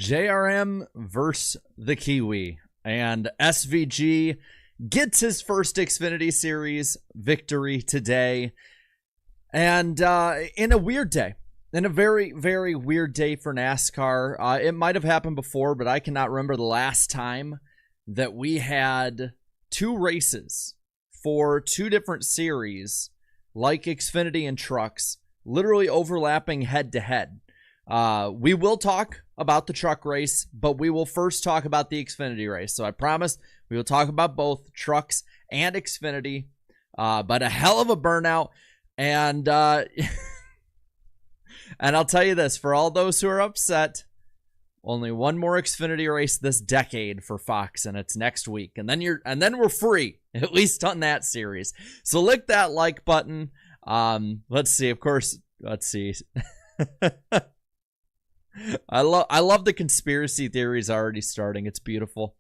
JRM versus the Kiwi, and SVG gets his first Xfinity Series victory today, and in a weird day, in a very, very weird day for NASCAR. It might have happened before, but I cannot remember the last time that we had two races for two different series like Xfinity and Trucks literally overlapping head to head. We will talk about the truck race, but we will first talk about the Xfinity race. So I promise we will talk about both trucks and Xfinity, but a hell of a burnout. And and I'll tell you this, for all those who are upset, only one more Xfinity race this decade for Fox, and it's next week. And then we're free, at least on that series. So lick that like button. Let's see. Of course, let's see. I love the conspiracy theories already starting. It's beautiful.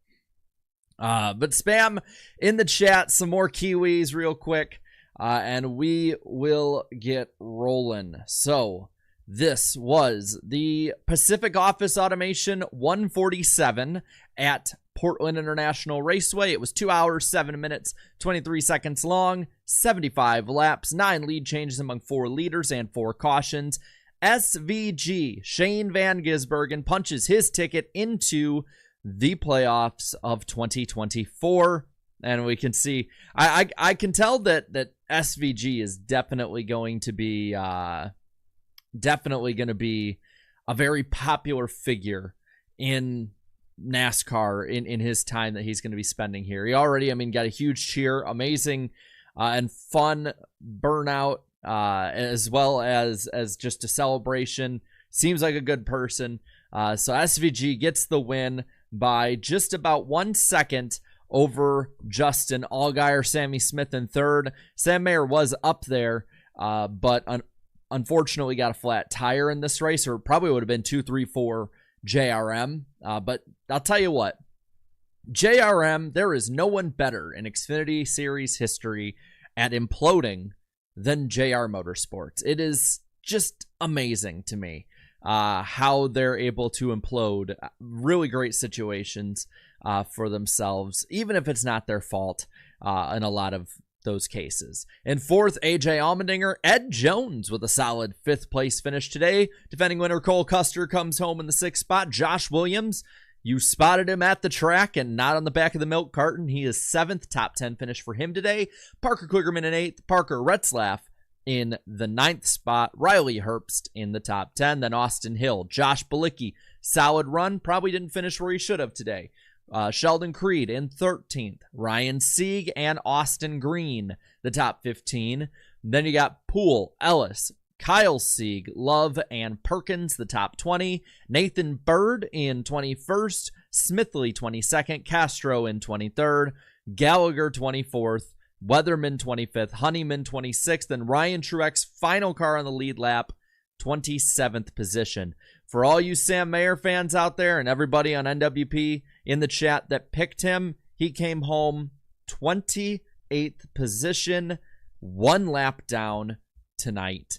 But spam in the chat some more Kiwis real quick, and we will get rolling. So this was the Pacific Office Automation 147 at Portland International Raceway. It was 2 hours, 7 minutes, 23 seconds long, 75 laps, 9 lead changes among 4 leaders and 4 cautions. SVG, Shane Van Gisbergen, punches his ticket into the playoffs of 2024. And we can see, I can tell that SVG is definitely going to be a very popular figure in NASCAR in his time that he's going to be spending here. He already, got a huge cheer, amazing and fun burnout, as well as just a celebration. Seems like a good person. So SVG gets the win by just about 1 second over Justin Allgaier, Sammy Smith in third. Sam Mayer was up there, but unfortunately got a flat tire in this race, or probably would have been 2, 3, 4 JRM. But I'll tell you what, JRM, there is no one better in Xfinity Series history at imploding than JR Motorsports. It is just amazing to me how they're able to implode really great situations for themselves, even if it's not their fault in a lot of those cases. In fourth, AJ Allmendinger. Ed Jones with a solid 5th place finish today. Defending winner Cole Custer comes home in the 6th spot. Josh Williams, you spotted him at the track and not on the back of the milk carton. He is 7th, top 10 finish for him today. Parker Kligerman in 8th. Parker Retzlaff in the 9th spot. Riley Herbst in the top 10. Then Austin Hill. Josh Bilicki, solid run. Probably didn't finish where he should have today. Sheldon Creed in 13th. Ryan Sieg and Austin Green, the top 15. Then you got Poole, Ellis, Kyle Sieg, Love, and Perkins, the top 20. Nathan Bird in 21st. Smithley, 22nd. Castro in 23rd. Gallagher, 24th. Weatherman, 25th. Honeyman, 26th. And Ryan Truex, final car on the lead lap, 27th position. For all you Sam Mayer fans out there and everybody on NWP in the chat that picked him, he came home 28th position, 1 lap down tonight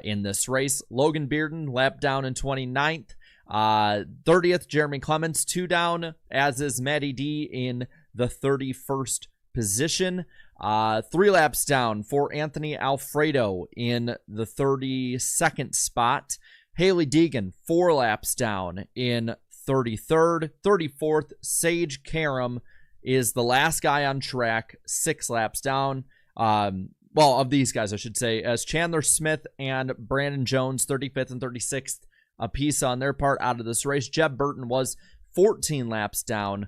in this race. Logan Bearden, lap down in 29th. 30th, Jeremy Clements, 2 down, as is Matty D in the 31st position. 3 laps down for Anthony Alfredo in the 32nd spot. Haley Deegan, 4 laps down in 33rd. 34th, Sage Karam is the last guy on track, 6 laps down. Of these guys, I should say, as Chandler Smith and Brandon Jones, 35th and 36th, a piece on their part out of this race. Jeb Burton was 14 laps down,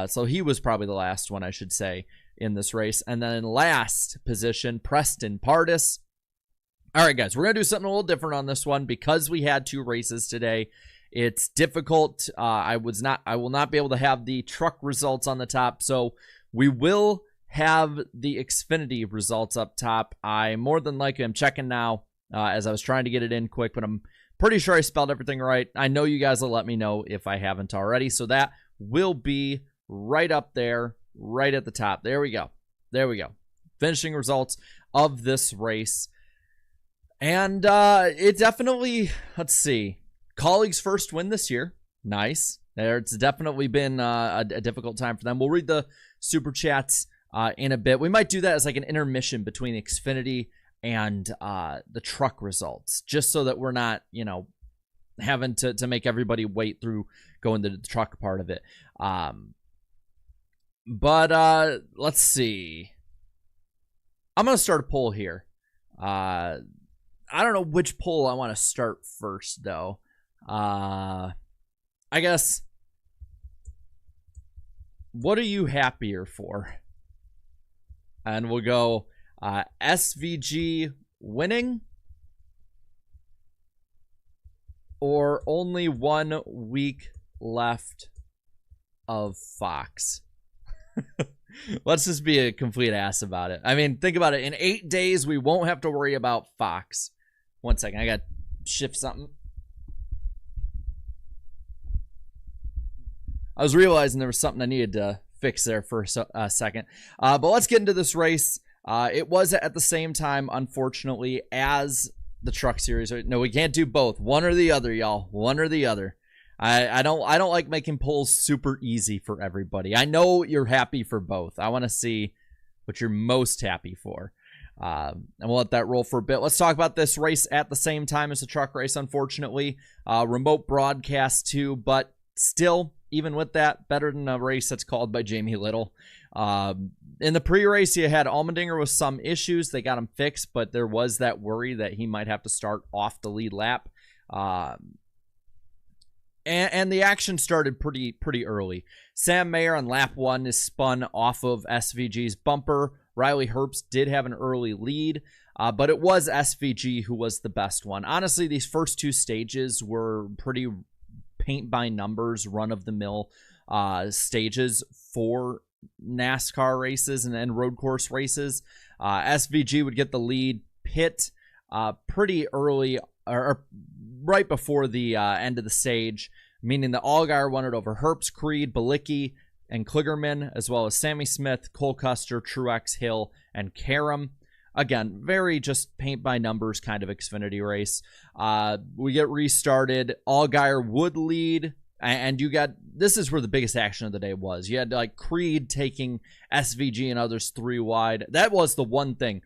so he was probably the last one, I should say, in this race. And then in last position, Preston Pardis. All right, guys, we're going to do something a little different on this one because we had 2 races today. It's difficult. I will not be able to have the truck results on the top, so we will have the Xfinity results up top. I more than likely am checking now as I was trying to get it in quick, but I'm pretty sure I spelled everything right. I know you guys will let me know if I haven't already, so that will be right up there, right at the top. There we go. There we go. Finishing results of this race. And it definitely, let's see, colleague's first win this year. Nice. It's definitely been a difficult time for them. We'll read the super chats in a bit. We might do that as like an intermission between Xfinity and the truck results, just so that we're not, having to make everybody wait through going to the truck part of it. But let's see. I'm going to start a poll here. I don't know which poll I want to start first, though. I guess, what are you happier for? And we'll go SVG winning or only 1 week left of Fox. Let's just be a complete ass about it. I mean, think about it. In 8 days, we won't have to worry about Fox. 1 second. I got to shift something. I was realizing there was something I needed to fix there for a second. But let's get into this race. It was at the same time, unfortunately, as the Truck Series. No, we can't do both. One or the other, y'all. One or the other. I don't like making polls super easy for everybody. I know you're happy for both. I want to see what you're most happy for. And we'll let that roll for a bit. Let's talk about this race at the same time as the truck race, unfortunately. Remote broadcast too, but still, even with that, better than a race that's called by Jamie Little. In the pre-race, you had Allmendinger with some issues. They got him fixed, but there was that worry that he might have to start off the lead lap. And the action started pretty early. Sam Mayer on lap 1 is spun off of SVG's bumper. Riley Herbst did have an early lead, but it was SVG who was the best one. Honestly, these first 2 stages were pretty paint-by-numbers, run-of-the-mill stages for NASCAR races and road course races. SVG would get the lead, pit pretty early, or right before the end of the stage, meaning that Allgaier won it over Herbst, Creed, Balicki, and Kligerman, as well as Sammy Smith, Cole Custer, Truex, Hill, and Karam. Again, very just paint-by-numbers kind of Xfinity race. We get restarted. Allgaier would lead, and you got, this is where the biggest action of the day was. You had like Creed taking SVG and others 3 wide. That was the one thing.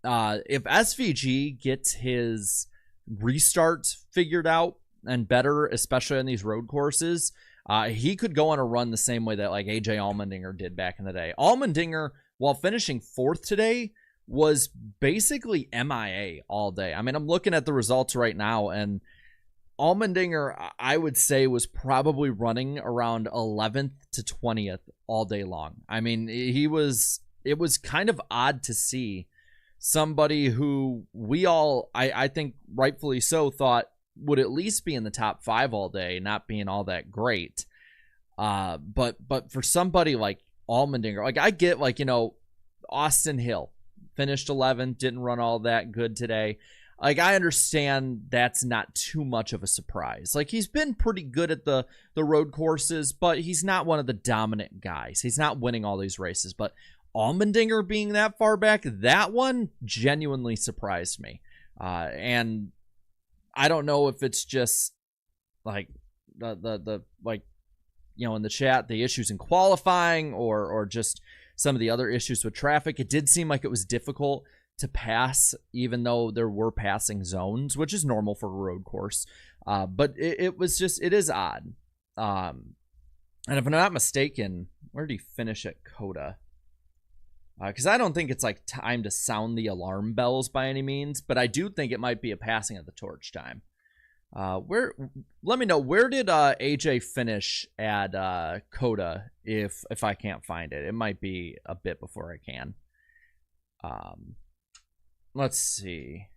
If SVG gets his restart figured out and better, especially on these road courses, he could go on a run the same way that like AJ Allmendinger did back in the day. Allmendinger, while finishing 4th today, was basically MIA all day. I mean, I'm looking at the results right now, and Allmendinger, I would say, was probably running around 11th to 20th all day long. I mean, it was kind of odd to see somebody who we all, I think rightfully so, thought would at least be in the top 5 all day, not being all that great. But for somebody like Allmendinger, like I get, like, Austin Hill finished 11th, didn't run all that good today. Like, I understand that's not too much of a surprise. Like, he's been pretty good at the road courses, but he's not one of the dominant guys. He's not winning all these races. But Allmendinger being that far back, that one genuinely surprised me. And I don't know if it's just like the like, in the chat, the issues in qualifying or just some of the other issues with traffic. It did seem like it was difficult to pass, even though there were passing zones, which is normal for a road course. But it is odd. And if I'm not mistaken, where did he finish at COTA? Because I don't think it's like time to sound the alarm bells by any means, but I do think it might be a passing of the torch time. Let me know, where did AJ finish at COTA if I can't find it? It might be a bit before I can. Let's see.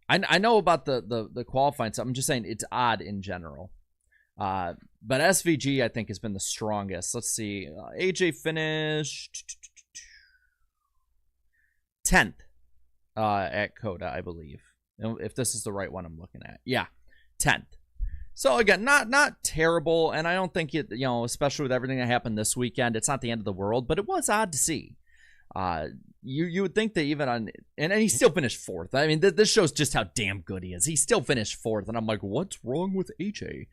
I know about the qualifying stuff. I'm just saying it's odd in general. But SVG, I think, has been the strongest. Let's see. AJ finished 10th at COTA, I believe. If this is the right one I'm looking at. Yeah, 10th. So, again, not terrible. And I don't think, especially with everything that happened this weekend, it's not the end of the world. But it was odd to see. You would think that even on, and he still finished 4th. I mean, this shows just how damn good he is. He still finished 4th, and I'm like, what's wrong with AJ?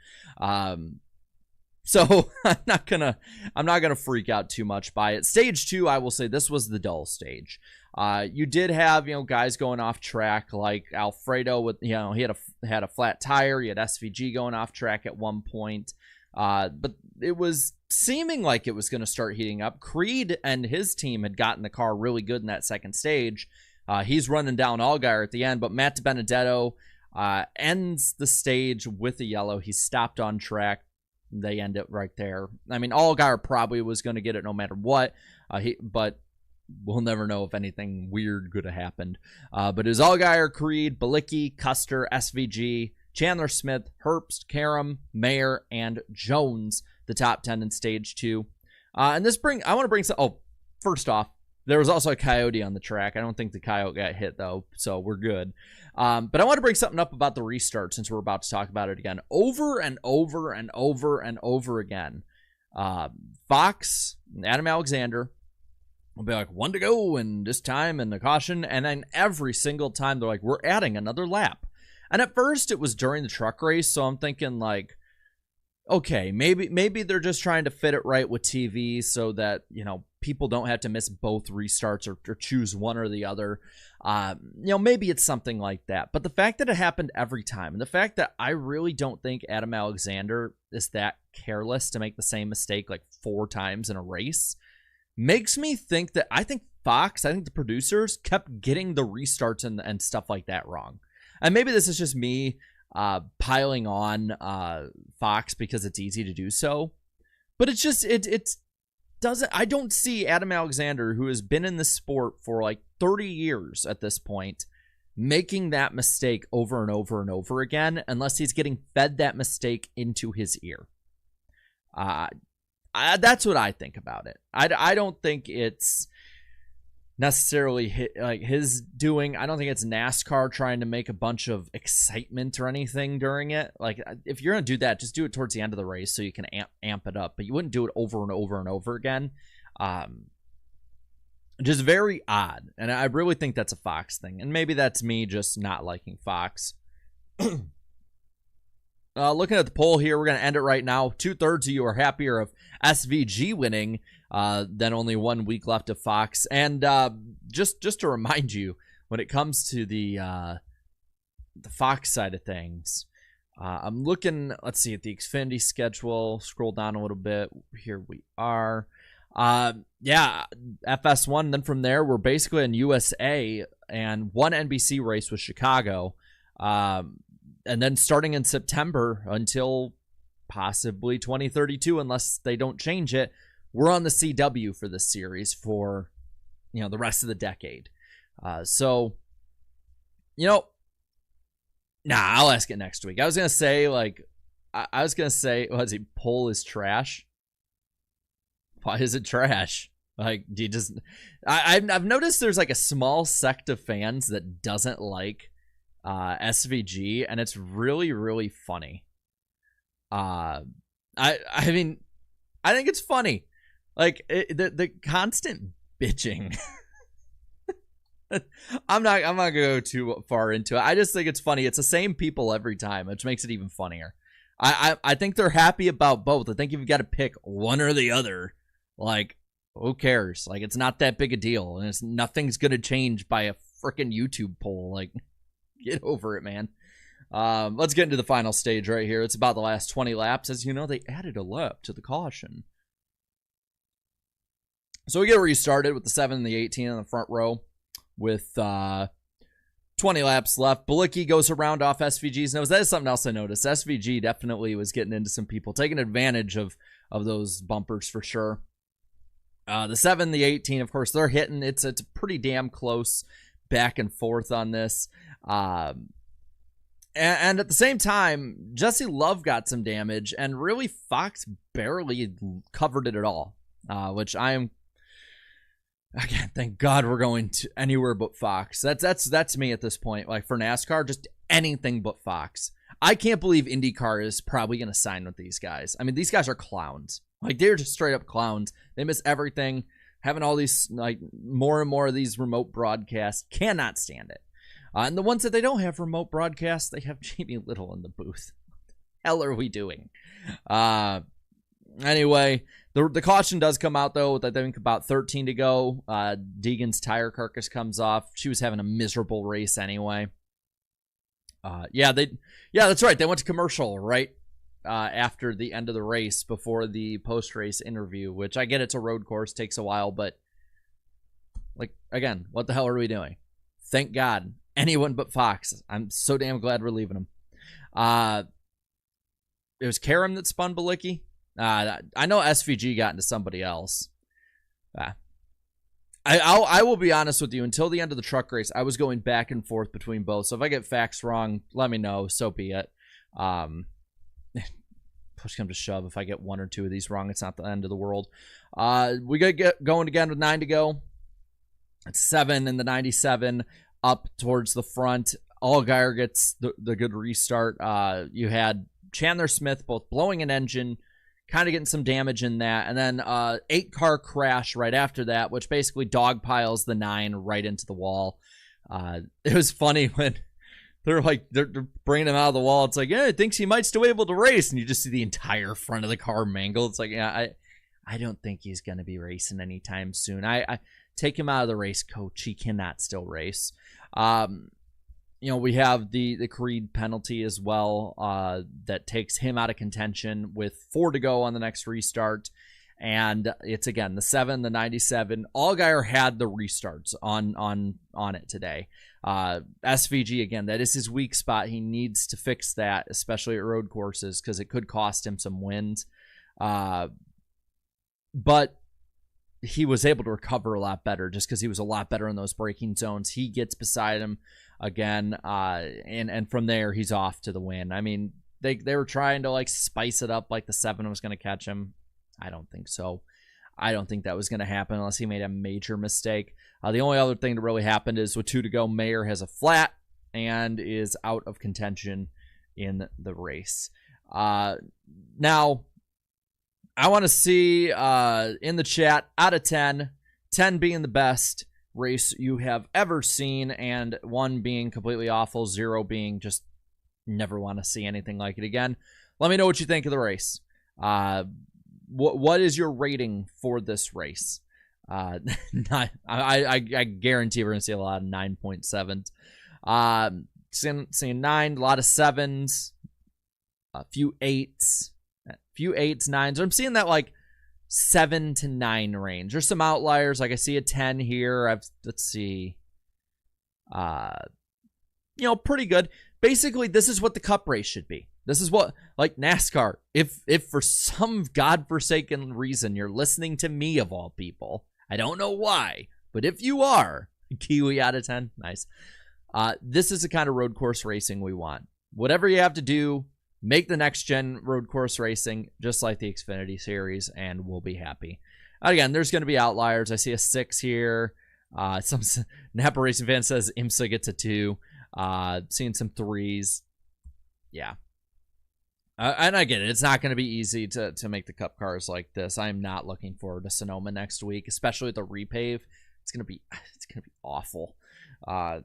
So I'm not gonna freak out too much by it. Stage 2, I will say this was the dull stage. You did have, guys going off track like Alfredo with, he had a flat tire. You had SVG going off track at one point. But it was seeming like it was going to start heating up. Creed and his team had gotten the car really good in that second stage. He's running down Allgaier at the end, but Matt DiBenedetto ends the stage with a yellow. He's stopped on track. They end it right there. I mean, Allgaier probably was going to get it no matter what, but we'll never know if anything weird could have happened. But it was Allgaier, Creed, Balicki, Custer, SVG, Chandler Smith, Herbst, Karam, Mayer, and Jones, the top 10 in stage 2. And I want to bring some, first off, there was also a Coyote on the track. I don't think the Coyote got hit, though, so we're good. But I want to bring something up about the restart since we're about to talk about it again. Over and over and over and over again, Fox, Adam Alexander will be like, 1 to go, and this time, and the caution, and then every single time they're like, we're adding another lap. And at first it was during the truck race, so I'm thinking like, okay, maybe they're just trying to fit it right with TV so that, people don't have to miss both restarts or choose one or the other. Maybe it's something like that. But the fact that it happened every time, and the fact that I really don't think Adam Alexander is that careless to make the same mistake like 4 times in a race, makes me think that I think the producers kept getting the restarts and stuff like that wrong. And maybe this is just me piling on Fox because it's easy to do so. But it's just, it doesn't, I don't see Adam Alexander, who has been in the sport for like 30 years at this point, making that mistake over and over and over again, unless he's getting fed that mistake into his ear. That's what I think about it. I don't think it's necessarily his doing. I don't think it's NASCAR trying to make a bunch of excitement or anything during it. Like, if you're gonna do that, just do it towards the end of the race so you can amp it up, but you wouldn't do it over and over and over again. Just very odd, and I really think that's a Fox thing, and maybe that's me just not liking Fox. Looking at the poll here, we're going to end it right now. 2/3 of you are happier of SVG winning than only 1 week left of Fox. And just to remind you, when it comes to the Fox side of things, I'm looking, let's see, at the Xfinity schedule. Scroll down a little bit. Here we are. Yeah, FS1. Then from there, we're basically in USA, and 1 NBC race with Chicago. And then starting in September until possibly 2032, unless they don't change it, we're on the CW for this series for, the rest of the decade. So, nah, I'll ask it next week. I was going to say, was he poll is trash? Why is it trash? Like, do you just, I've noticed there's like a small sect of fans that doesn't like SVG, and it's really, really funny. I mean, I think it's funny. Like, the constant bitching. I'm not gonna go too far into it. I just think it's funny. It's the same people every time, which makes it even funnier. I think they're happy about both. I think if you've got to pick one or the other, like, who cares? Like, it's not that big a deal, and nothing's gonna change by a freaking YouTube poll. Like, get over it, man. Let's get into the final stage right here. It's about the last 20 laps. As you know, they added a lap to the caution. So we get restarted with the 7 and the 18 on the front row with 20 laps left. Balicki goes around off SVG's nose. That is something else I noticed. SVG definitely was getting into some people, taking advantage of those bumpers for sure. The 7, the 18, of course, they're hitting. It's pretty damn close back and forth on this. And at the same time, Jesse Love got some damage, and really Fox barely covered it at all, which I am, again, thank God we're going to anywhere but Fox. That's me at this point. Like, for NASCAR, just anything but Fox. I can't believe IndyCar is probably going to sign with these guys. I mean, these guys are clowns. Like, they're just straight up clowns. They miss everything. Having all these, like, more and more of these remote broadcasts, cannot stand it. And the ones that they don't have remote broadcasts, they have Jamie Little in the booth. What the hell are we doing? Anyway, the caution does come out, though, with I think about 13 to go. Deegan's tire carcass comes off. She was having a miserable race anyway. Yeah, that's right. They went to commercial right after the end of the race before the post-race interview, which I get it's a road course, takes a while, but like, again, what the hell are we doing? Thank God. Anyone but Fox. I'm so damn glad we're leaving him. It was Karam that spun Balicki. I know SVG got into somebody else. I will be honest with you. Until the end of the truck race, I was going back and forth between both. So if I get facts wrong, let me know. So be it. Push come to shove. If I get one or two of these wrong, it's not the end of the world. We got to get going again with 9 to go. It's 7 in the 97 up towards the front. Allgaier gets the good restart. You had Chandler Smith both blowing an engine, kind of getting some damage in that, and then 8-car crash right after that, which basically dogpiles the 9 right into the wall. It was funny when they're bringing him out of the wall. It's like, yeah, he thinks he might still be able to race, and you just see the entire front of the car mangled. It's like, yeah, I don't think he's going to be racing anytime soon. I take him out of the race, coach. He cannot still race. We have the Creed penalty as well that takes him out of contention with 4 to go on the next restart. And it's, again, the 7, the 97. Allgaier had the restarts on it today. SVG, again, that is his weak spot. He needs to fix that, especially at road courses, because it could cost him some wins. But he was able to recover a lot better just because he was a lot better in those braking zones. He gets beside him again, and from there, he's off to the win. I mean, they were trying to spice it up like the 7 was going to catch him. I don't think so. I don't think that was going to happen unless he made a major mistake. The only other thing that really happened is with 2 to go, Mayer has a flat and is out of contention in the race. Now, I want to see in the chat, out of 10, 10 being the best race you have ever seen, and 1 being completely awful, 0 being just never want to see anything like it again. Let me know what you think of the race. What is your rating for this race? I guarantee we're going to see a lot of 9.7s. Seeing 9, a lot of 7s, a few 8s. Few 8s, 9s. I'm seeing that 7 to 9 range. There's some outliers. I see a 10 here. Let's see. Pretty good. Basically, this is what the Cup race should be. This is what, NASCAR. If for some godforsaken reason you're listening to me of all people, I don't know why, but if you are, Kiwi out of 10, nice. This is the kind of road course racing we want. Whatever you have to do, make the next-gen road course racing just like the Xfinity Series, and we'll be happy. Again, there's going to be outliers. I see a 6 here. Some Napa Racing fan says IMSA gets a 2. Seeing some 3s. Yeah. And I get it. It's not going to be easy to make the Cup cars like this. I'm not looking forward to Sonoma next week, especially with the repave. It's going to be awful. I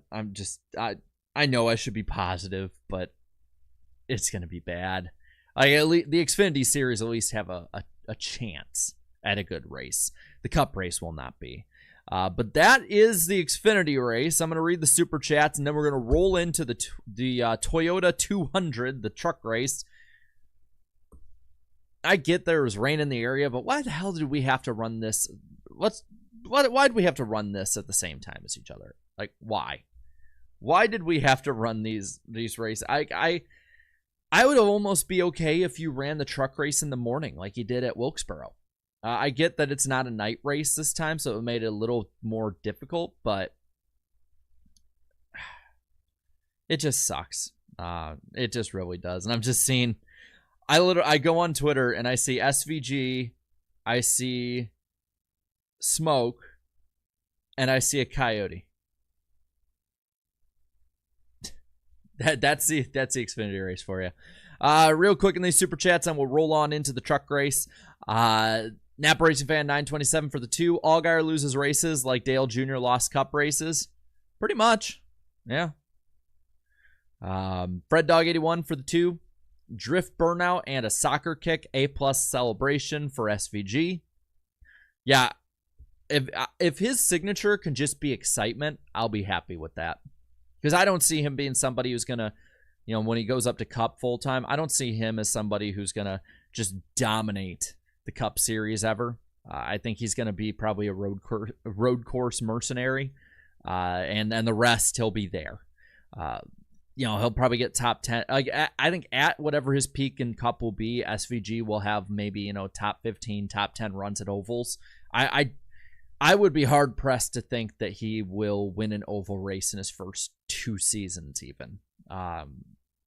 know I should be positive, but it's going to be bad. At least, the Xfinity Series at least have a chance at a good race. The Cup race will not be. But that is the Xfinity race. I'm going to read the Super Chats, and then we're going to roll into the Toyota 200, the truck race. I get there was rain in the area, but why the hell did we have to run this? Why did we have to run this at the same time as each other? Why? Why did we have to run these races? I would almost be okay if you ran the truck race in the morning like you did at Wilkesboro. I get that it's not a night race this time, so it made it a little more difficult, but it just sucks. It just really does. And I'm just seeing, I go on Twitter and I see SVG, I see Smoke, and I see a Coyote. That's the Xfinity race for you. Real quick in these super chats, and we'll roll on into the truck race. Napa Racing Fan 927 for the 2. Allgaier loses races like Dale Jr. lost Cup races. Pretty much. Yeah. Fred Dog 81 for the 2. drift burnout, and a soccer kick. A+ celebration for SVG. Yeah, if his signature can just be excitement, I'll be happy with that. Because I don't see him being somebody who's going to, when he goes up to Cup full time, I don't see him as somebody who's going to just dominate the Cup Series ever. I think he's going to be probably a road course mercenary, and the rest he'll be there. He'll probably get top 10. Like I think at whatever his peak in Cup will be, SVG will have maybe top 15, top 10 runs at ovals. I would be hard pressed to think that he will win an oval race in his first 2 seasons even.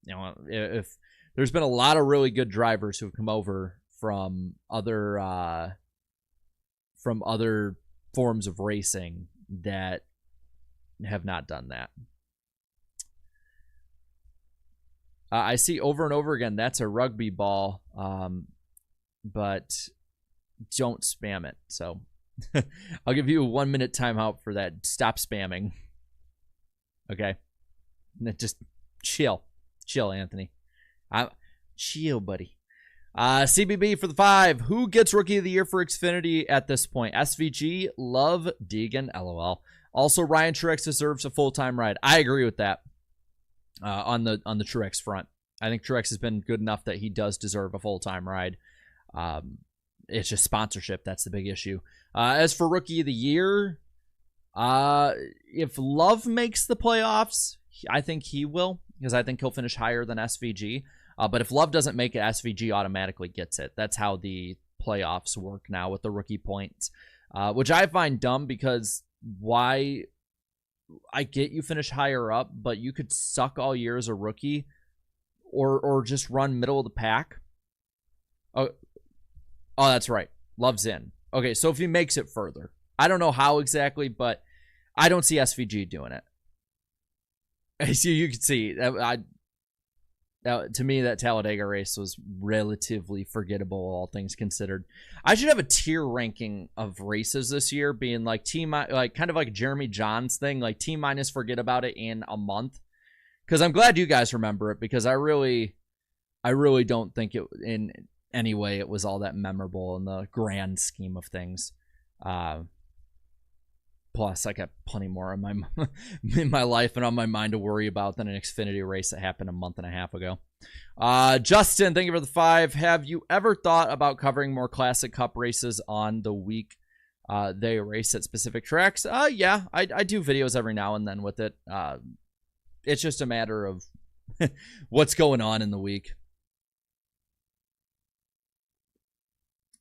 If there's been a lot of really good drivers who've come over from other forms of racing that have not done that. I see over and over again, that's a rugby ball, but don't spam it. So I'll give you a 1-minute timeout for that. Stop spamming. Okay. Just chill. Chill, Anthony. Chill, buddy. CBB for the 5. Who gets Rookie of the Year for Xfinity at this point? SVG, Love, Deegan, LOL. Also, Ryan Truex deserves a full-time ride. I agree with that on the Truex front. I think Truex has been good enough that he does deserve a full-time ride. It's just sponsorship. That's the big issue. As for Rookie of the Year, if Love makes the playoffs, I think he will, because I think he'll finish higher than SVG. But if Love doesn't make it, SVG automatically gets it. That's how the playoffs work now with the rookie points, which I find dumb, because why? I get you finish higher up, but you could suck all year as a rookie or just run middle of the pack. Oh, that's right. Love's in. Okay, so if he makes it further. I don't know how exactly, but I don't see SVG doing it. So you can see, to me, that Talladega race was relatively forgettable, all things considered. I should have a tier ranking of races this year, being like kind of like Jeremy John's thing, like T-, forget about it in a month. Because I'm glad you guys remember it, because I really don't think it in any way it was all that memorable in the grand scheme of things. Plus, I got plenty more in my life and on my mind to worry about than an Xfinity race that happened a month and a half ago. Justin, thank you for the 5. Have you ever thought about covering more Classic Cup races on the week they race at specific tracks? Yeah, I do videos every now and then with it. It's just a matter of what's going on in the week.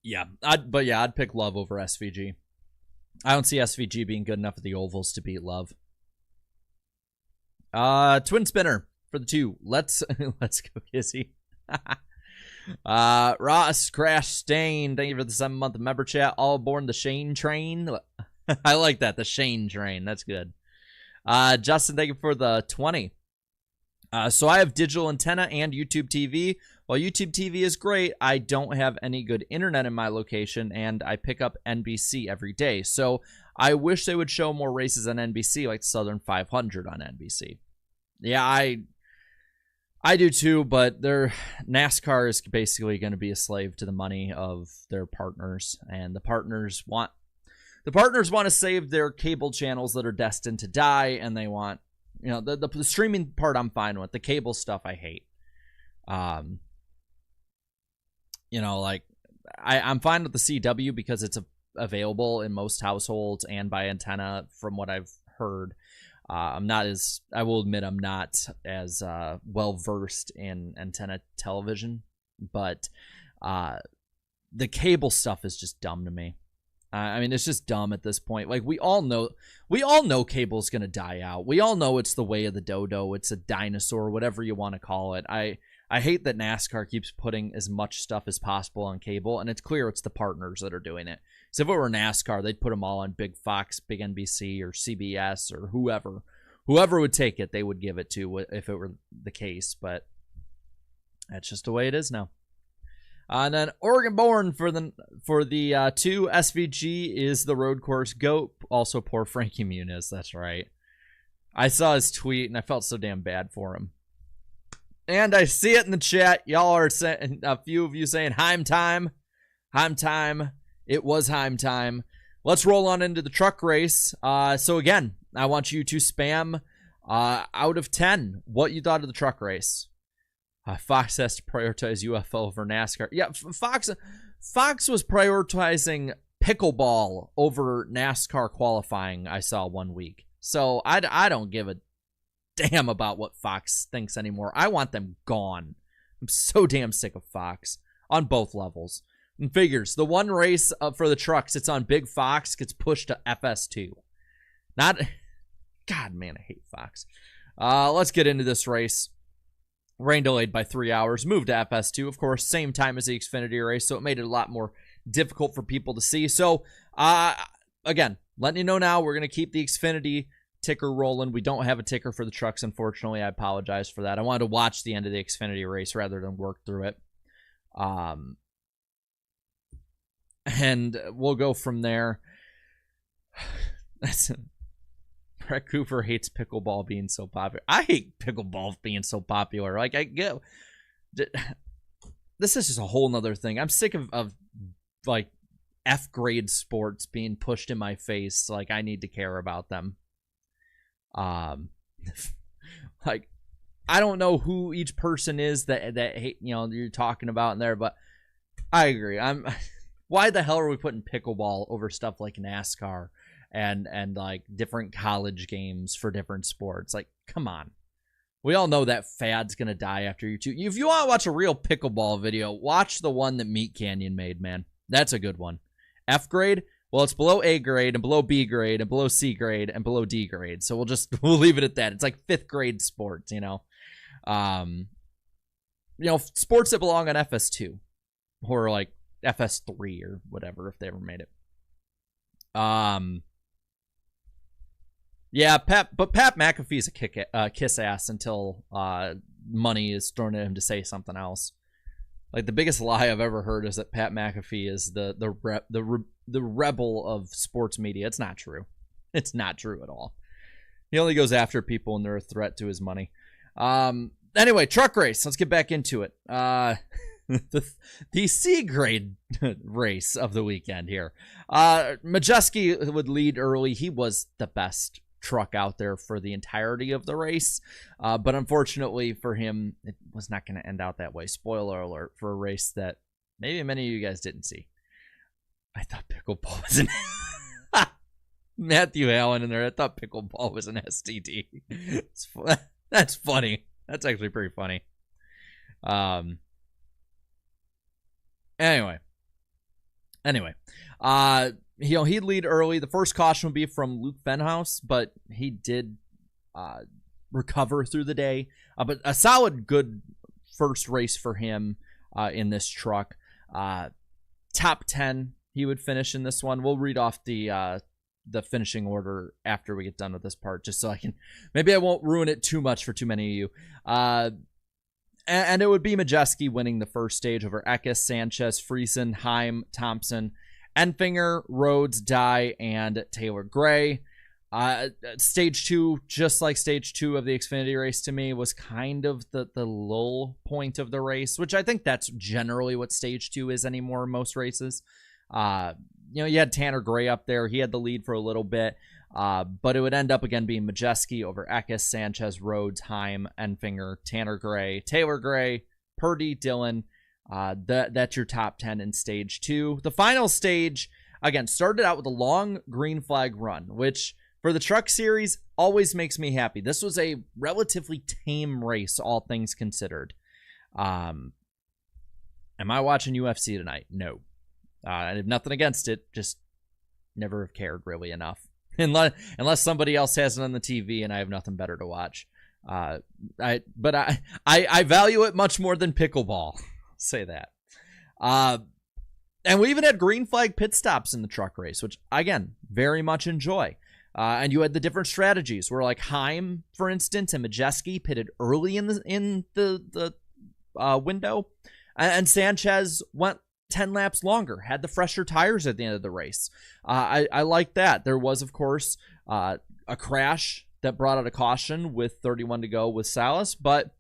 Yeah, I'd pick Love over SVG. I don't see SVG being good enough at the ovals to beat Love. Twin Spinner for the 2. Let's go, Kissy. Ross Crash Stain, thank you for the 7-month member chat. All aboard the Shane train. I like that, the Shane train. That's good. Justin, thank you for the 20. So I have digital antenna and YouTube TV. While YouTube TV is great, I don't have any good internet in my location, and I pick up NBC every day. So I wish they would show more races on NBC, like the Southern 500 on NBC. Yeah, I do too, but NASCAR is basically going to be a slave to the money of their partners, and the partners want to save their cable channels that are destined to die, and they want, the streaming part I'm fine with. The cable stuff I hate. I'm fine with the CW because it's available in most households and by antenna, from what I've heard. I will admit, I'm not as well versed in antenna television, but the cable stuff is just dumb to me. It's just dumb at this point. Like, we all know cable's gonna die out. We all know it's the way of the dodo. It's a dinosaur, whatever you want to call it. I hate that NASCAR keeps putting as much stuff as possible on cable, and it's clear it's the partners that are doing it. So if it were NASCAR, they'd put them all on Big Fox, Big NBC, or CBS, or whoever. Whoever would take it, they would give it to if it were the case, but that's just the way it is now. And then Oregon Born for the 2. SVG is the road course GOAT. Also, poor Frankie Muniz. That's right. I saw his tweet, and I felt so damn bad for him. And I see it in the chat. Y'all are saying, a few of you saying, Heim time. Heim time. It was Heim time. Let's roll on into the truck race. So again, I want you to spam out of 10 what you thought of the truck race. Fox has to prioritize UFO over NASCAR. Yeah, Fox was prioritizing pickleball over NASCAR qualifying, I saw one week. So I don't give a damn about what Fox thinks anymore. I want them gone. I'm so damn sick of Fox on both levels. And figures, the one race for the trucks, it's on Big Fox, gets pushed to FS2. God, man, I hate Fox. Let's get into this race. Rain delayed by 3 hours, moved to FS2, of course, same time as the Xfinity race, so it made it a lot more difficult for people to see. So, again, letting you know now, we're going to keep the Xfinity ticker rolling. We don't have a ticker for the trucks, unfortunately. I apologize for that. I wanted to watch the end of the Xfinity race rather than work through it. And we'll go from there. Brett Cooper hates pickleball being so popular. I hate pickleball being so popular. Like, I get... This is just a whole nother thing. I'm sick of like, F-grade sports being pushed in my face. Like, I need to care about them. Like, I don't know who each person is that hate, you're talking about in there, but I agree. Why the hell are we putting pickleball over stuff like NASCAR and like different college games for different sports? Like, come on. We all know that fad's gonna die after you two. If you want to watch a real pickleball video, watch the one that Meat Canyon made, man. That's a good one. F grade? Well, it's below A grade and below B grade and below C grade and below D grade. So we'll leave it at that. It's like 5th grade sports, sports that belong on FS2 or like FS3 or whatever if they ever made it. Yeah, Pat McAfee's a kiss ass until money is thrown at him to say something else. Like, the biggest lie I've ever heard is that Pat McAfee is the rebel of sports media. It's not true. It's not true at all. He only goes after people when they're a threat to his money. Anyway, truck race. Let's get back into it. The C grade race of the weekend here. Majeski would lead early. He was the best truck out there for the entirety of the race, but unfortunately for him, it was not going to end out that way. Spoiler alert for a race that maybe many of you guys didn't see. I thought pickleball was an Matthew Allen in there. I thought pickleball was an STD. That's funny. That's actually pretty funny. Anyway, he'd lead early. The first caution would be from Luke Fenhaus, but he did recover through the day. But a solid, good first race for him in this truck. Top 10, he would finish in this one. We'll read off the finishing order after we get done with this part, just so maybe I won't ruin it too much for too many of you. And it would be Majeski winning the first stage over Eckes, Sanchez, Friesen, Heim, Thompson, Enfinger, Rhodes, Dye, and Taylor Gray. Stage 2, just like stage 2 of the Xfinity race to me, was kind of the lull point of the race, which I think that's generally what stage 2 is anymore in most races. You had Tanner Gray up there. He had the lead for a little bit. But it would end up again being Majeski over Eckes, Sanchez, Rhodes, Heim, Enfinger, Tanner Gray, Taylor Gray, Purdy, Dillon. That's your top 10 in stage 2. The final stage, again, started out with a long green flag run, which for the truck series always makes me happy. This was a relatively tame race, all things considered. Am I watching UFC tonight? No. I have nothing against it, just never have cared really enough. Unless somebody else has it on the TV and I have nothing better to watch. I value it much more than pickleball. Say that. And we even had green flag pit stops in the truck race, which, again, very much enjoy. And you had the different strategies where, like, Heim, for instance, and Majeski pitted early in the window, and Sanchez went 10 laps longer, had the fresher tires at the end of the race. I like that. There was, of course, a crash that brought out a caution with 31 to go with Salas, but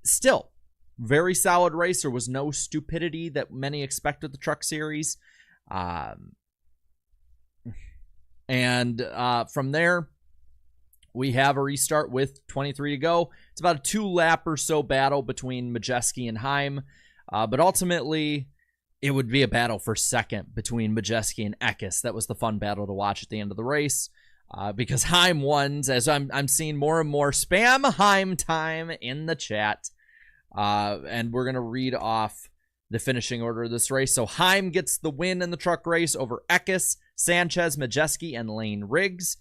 still, very solid race. There was no stupidity that many expect with the Truck Series. From there, we have a restart with 23 to go. It's about a 2-lap or so battle between Majeski and Heim. But ultimately, it would be a battle for second between Majeski and Eckes. That was the fun battle to watch at the end of the race. Because Heim won, as I'm seeing more and more spam Heim time in the chat. And we're going to read off the finishing order of this race. So Heim gets the win in the truck race over Eckes, Sanchez, Majeski, and Lane Riggs.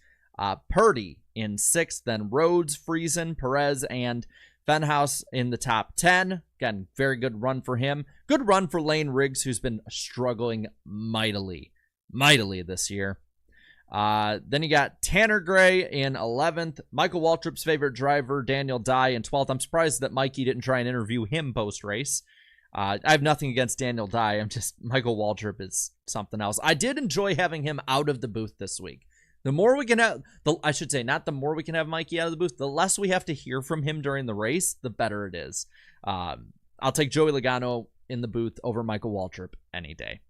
Purdy in 6th, then Rhodes, Friesen, Perez, and Fenhaus in the top 10. Again, very good run for him. Good run for Lane Riggs, who's been struggling mightily this year. Then you got Tanner Gray in 11th. Michael Waltrip's favorite driver, Daniel Dye, in 12th. I'm surprised that Mikey didn't try and interview him post-race. I have nothing against Daniel Dye. Michael Waltrip is something else. I did enjoy having him out of the booth this week. The more we can have, I should say, not the more we can have Mikey out of the booth, the less we have to hear from him during the race, the better it is. I'll take Joey Logano in the booth over Michael Waltrip any day.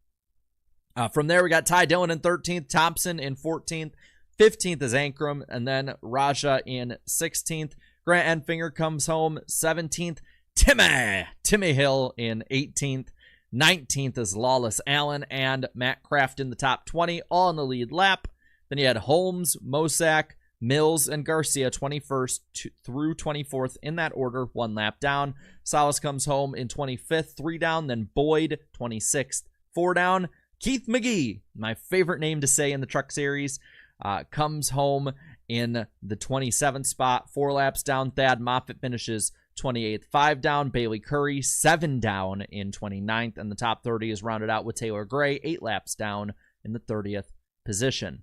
From there, we got Ty Dillon in 13th, Thompson in 14th, 15th is Ankrum, and then Raja in 16th. Grant Enfinger comes home 17th. Timmy Hill in 18th. 19th is Lawless Allen and Matt Kraft in the top 20, all in the lead lap. Then you had Holmes, Mosak, Mills, and Garcia 21st through 24th in that order, 1 lap down. Salas comes home in 25th, 3 down. Then Boyd, 26th, 4 down. Keith McGee, my favorite name to say in the Truck Series, comes home in the 27th spot, 4 laps down. Thad Moffitt finishes 28th, 5 down. Bailey Curry, 7 down in 29th. And the top 30 is rounded out with Taylor Gray, 8 laps down in the 30th position.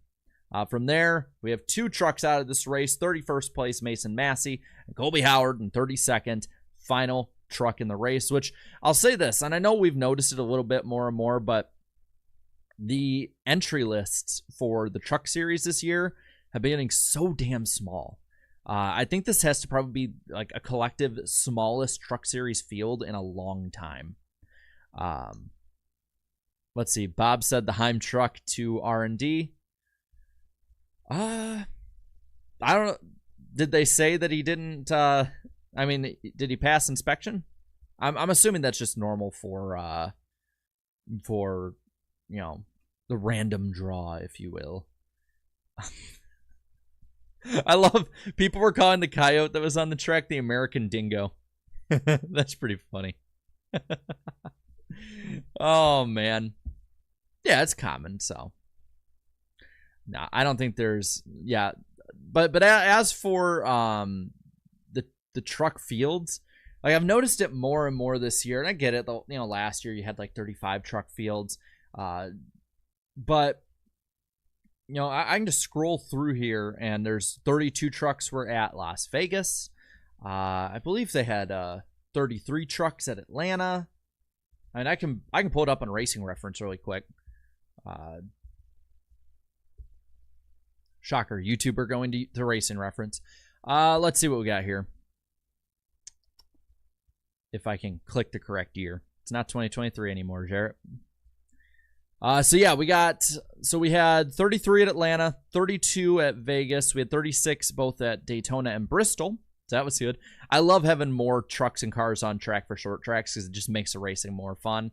From there, we have 2 trucks out of this race. 31st place, Mason Massey, and Colby Howard in 32nd. Final truck in the race, which I'll say this, and I know we've noticed it a little bit more and more, but the entry lists for the Truck Series this year have been getting so damn small. I think this has to probably be like a collective smallest Truck Series field in a long time. Let's see. Bob said the Heim truck to R&D. I don't know. Did they say that he didn't, did he pass inspection? I'm assuming that's just normal for, the random draw, if you will. I love, people were calling the coyote that was on the track the American dingo. That's pretty funny. Oh, man. Yeah, it's common, so. No, I don't think there's, yeah. But as for the truck fields, like I've noticed it more and more this year, and I get it. Last year you had like 35 truck fields, but I can just scroll through here, and there's 32 trucks were at Las Vegas. I believe they had 33 trucks at Atlanta. I mean, I can pull it up on Racing Reference really quick. Shocker, YouTuber going to Racing Reference. Let's see what we got here. If I can click the correct year. It's not 2023 anymore, Jarrett. We had 33 at Atlanta, 32 at Vegas. We had 36 both at Daytona and Bristol. So that was good. I love having more trucks and cars on track for short tracks because it just makes the racing more fun.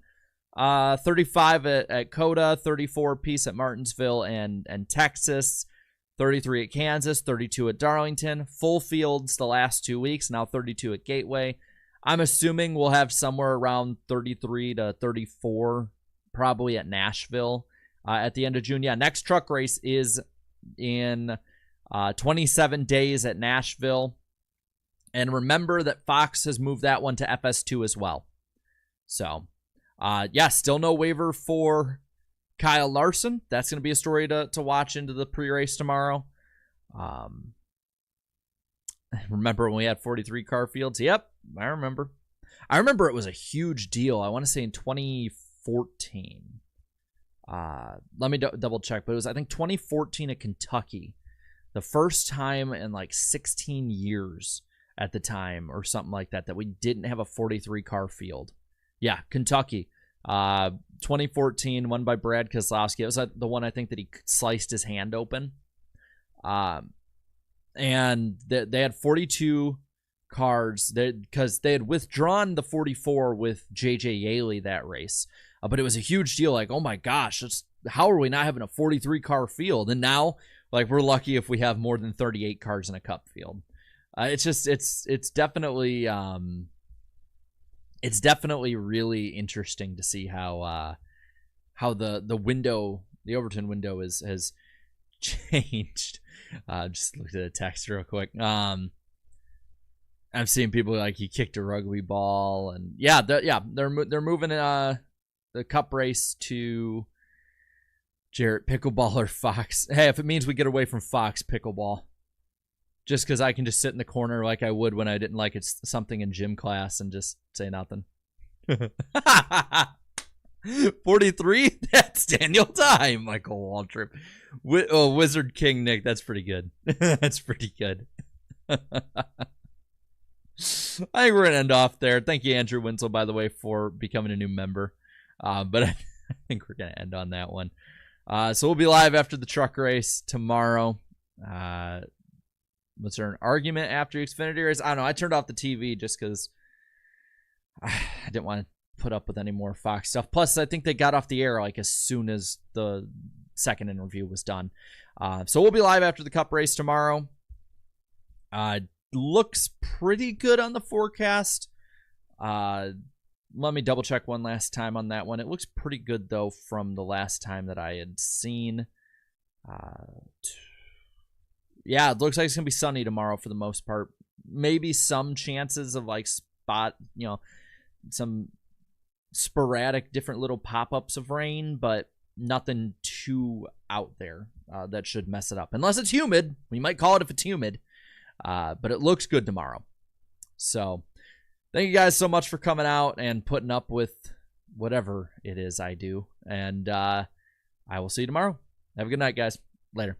35 at Coda, 34 apiece at Martinsville and Texas. 33 at Kansas, 32 at Darlington. Full fields the last 2 weeks, now 32 at Gateway. I'm assuming we'll have somewhere around 33 to 34 probably at Nashville at the end of June. Yeah, next truck race is in 27 days at Nashville. And remember that Fox has moved that one to FS2 as well. So, still no waiver for Kyle Larson. That's going to be a story to watch into the pre-race tomorrow. Remember when we had 43 car fields? Yep, I remember. I remember it was a huge deal. I want to say in 2014. Let me double check, but it was, I think, 2014 at Kentucky. The first time in like 16 years at the time or something like that we didn't have a 43 car field. Yeah, Kentucky. 2014, won by Brad Keselowski. It was the one I think that he sliced his hand open. And they had 42 cars because they had withdrawn the 44 with J.J. Yaley that race. But it was a huge deal. Like, oh my gosh, how are we not having a 43 car field? And now, like, we're lucky if we have more than 38 cars in a cup field. It's definitely really interesting to see how the window, the Overton window has changed. Just looked at a text real quick. I'm seeing people like he kicked a rugby ball, and they're moving the cup race to Jarrett Pickleball or Fox. Hey, if it means we get away from Fox Pickleball, just because I can just sit in the corner like I would when I didn't like something in gym class and just say nothing. 43? That's Daniel Time, Michael Waltrip. Wizard King Nick, that's pretty good. That's pretty good. I think we're going to end off there. Thank you, Andrew Winslow, by the way, for becoming a new member. But I think we're going to end on that one. So we'll be live after the truck race tomorrow. Was there an argument after Xfinity race? I don't know. I turned off the TV just because I didn't want to put up with any more Fox stuff. Plus, I think they got off the air like as soon as the second interview was done. So we'll be live after the cup race tomorrow. Looks pretty good on the forecast. Let me double check one last time on that one. It looks pretty good though from the last time that I had seen. Yeah, it looks like it's gonna be sunny tomorrow for the most part. Maybe some chances of like some sporadic different little pop-ups of rain, but nothing too out there that should mess it up. Unless it's humid. We might call it if it's humid. But it looks good tomorrow. So thank you guys so much for coming out and putting up with whatever it is I do. And I will see you tomorrow. Have a good night, guys. Later.